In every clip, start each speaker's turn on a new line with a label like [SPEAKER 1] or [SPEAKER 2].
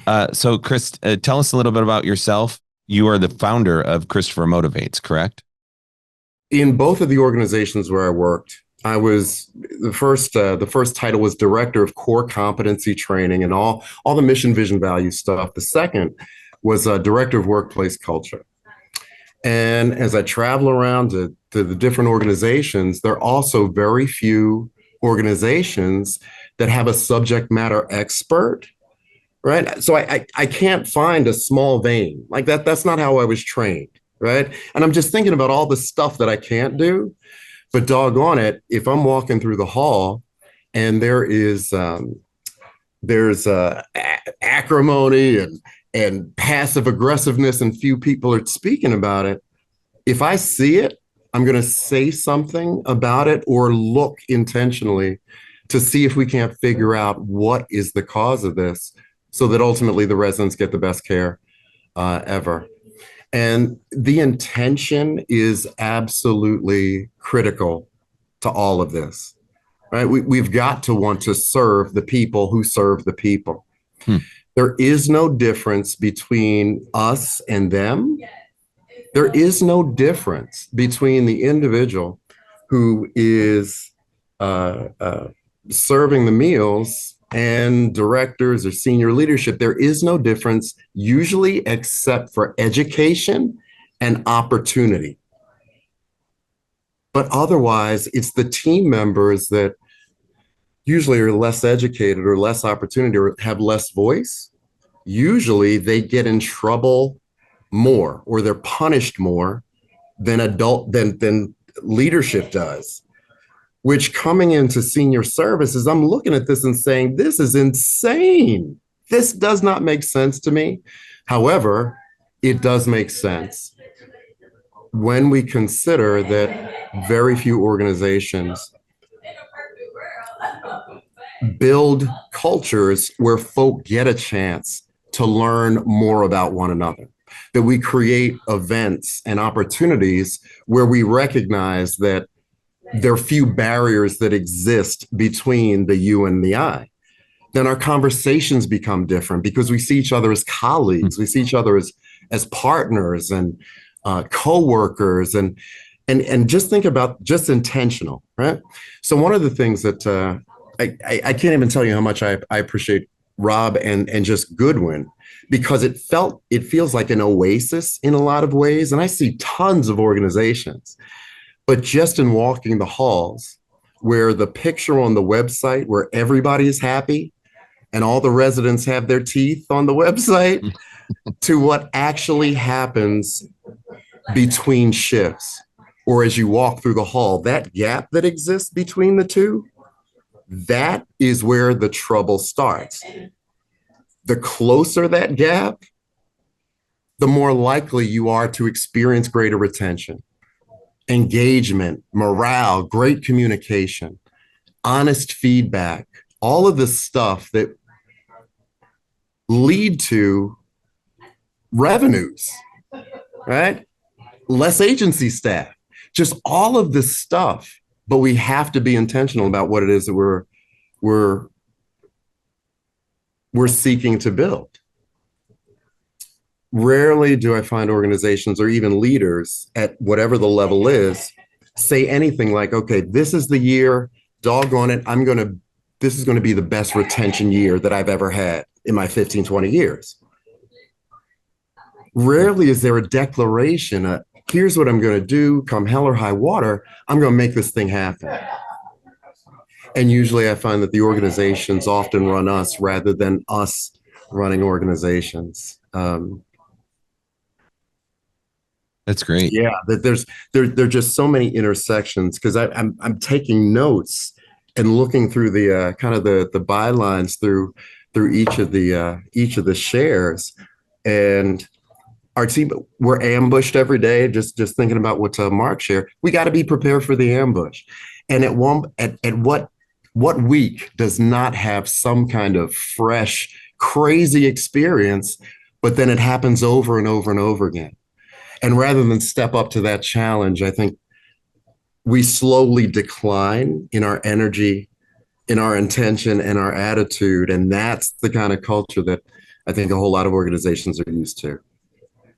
[SPEAKER 1] So Chris, tell us a little bit about yourself. You are the founder of Christopher Motivates, correct?
[SPEAKER 2] In both of the organizations where I worked, I was the first title was director of core competency training and all the mission, vision, value stuff. The second was director of workplace culture. And as I travel around to the different organizations, there are also very few organizations that have a subject matter expert, right? So I can't find a small vein like that. That's not how I was trained, right? And I'm just thinking about all the stuff that I can't do. But doggone it, if I'm walking through the hall and there's acrimony and passive aggressiveness and few people are speaking about it, if I see it, I'm going to say something about it or look intentionally to see if we can't figure out what is the cause of this so that ultimately the residents get the best care ever. And the intention is absolutely critical to all of this, right? We've got to want to serve the people who serve the people.
[SPEAKER 1] Hmm.
[SPEAKER 2] There is no difference between us and them. There is no difference between the individual who is serving the meals and directors or senior leadership. There is no difference, usually, except for education and opportunity. But otherwise, it's the team members that usually are less educated or less opportunity or have less voice. Usually, they get in trouble more or they're punished more than leadership does, which coming into senior services, I'm looking at this and saying, this is insane. This does not make sense to me. However, it does make sense when we consider that very few organizations build cultures where folk get a chance to learn more about one another, that we create events and opportunities where we recognize that there are few barriers that exist between the you and the I. Then our conversations become different because we see each other as colleagues, we see each other as partners and co-workers, and just think about just intentional, right? So one of the things that I can't even tell you how much I appreciate Rob and just Goodwin, because it feels like an oasis in a lot of ways. And I see tons of organizations, but just in walking the halls where the picture on the website where everybody is happy and all the residents have their teeth on the website to what actually happens between shifts or as you walk through the hall, that gap that exists between the two, that is where the trouble starts. The closer that gap, the more likely you are to experience greater retention, engagement, morale, great communication, honest feedback, all of the stuff that lead to revenues, right? Less agency staff, just all of this stuff. But we have to be intentional about what it is that we're seeking to build. Rarely do I find organizations or even leaders at whatever the level is say anything like, okay, this is the year, doggone it, this is going to be the best retention year that I've ever had in my 15, 20 years. Rarely is there a declaration, here's what I'm going to do, come hell or high water, I'm going to make this thing happen. And usually I find that the organizations often run us rather than us running organizations.
[SPEAKER 1] That's great.
[SPEAKER 2] Yeah, that there are just so many intersections because I'm taking notes and looking through the kind of the bylines through each of the shares, and our team, we're ambushed every day. Just thinking about what Mark shared, we got to be prepared for the ambush. And at what week does not have some kind of fresh, crazy experience, but then it happens over and over and over again. And rather than step up to that challenge, I think we slowly decline in our energy, in our intention, and our attitude. And that's the kind of culture that I think a whole lot of organizations are used to.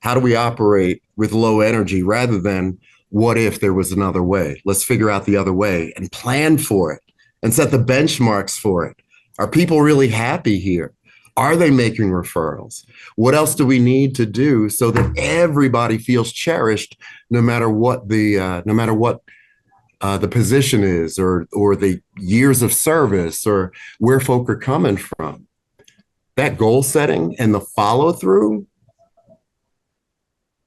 [SPEAKER 2] How do we operate with low energy rather than what if there was another way? Let's figure out the other way and plan for it and set the benchmarks for it. Are people really happy here? Are they making referrals? What else do we need to do so that everybody feels cherished, no matter what the position is, or the years of service, or where folk are coming from? That goal setting and the follow through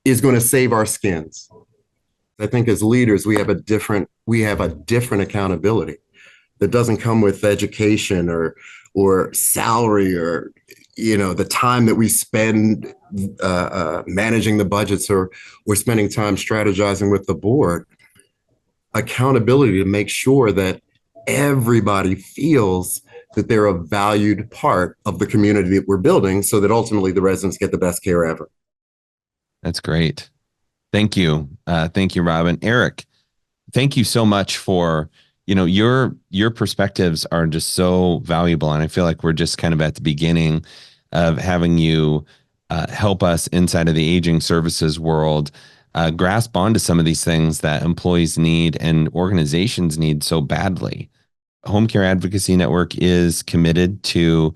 [SPEAKER 2] is going to save our skins. I think as leaders, we have a different accountability that doesn't come with education or salary, or the time that we spend managing the budgets, or spending time strategizing with the board. Accountability to make sure that everybody feels that they're a valued part of the community that we're building, so that ultimately the residents get the best care ever.
[SPEAKER 1] That's great. Thank you. Thank you, Robin. Eric, thank you so much for, your perspectives are just so valuable. And I feel like we're just kind of at the beginning of having you help us inside of the aging services world grasp onto some of these things that employees need and organizations need so badly. Home Care Advocacy Network is committed to,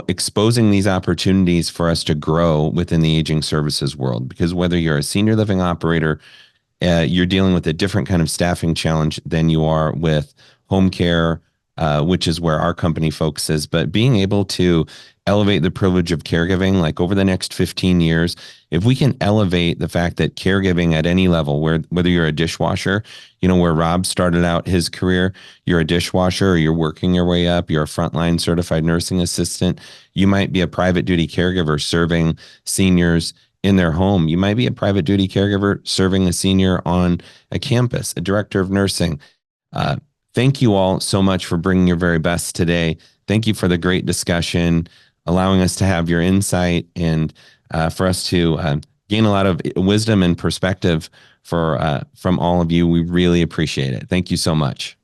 [SPEAKER 1] exposing these opportunities for us to grow within the aging services world. Because whether you're a senior living operator, you're dealing with a different kind of staffing challenge than you are with home care, which is where our company focuses. But being able to elevate the privilege of caregiving, like over the next 15 years, if we can elevate the fact that caregiving at any level, whether you're a dishwasher, where Rob started out his career, you're a dishwasher, or you're working your way up, you're a frontline certified nursing assistant, you might be a private duty caregiver serving seniors in their home. You might be a private duty caregiver serving a senior on a campus, a director of nursing. Thank you all so much for bringing your very best today. Thank you for the great discussion, allowing us to have your insight, and for us to gain a lot of wisdom and perspective from all of you. We really appreciate it. Thank you so much.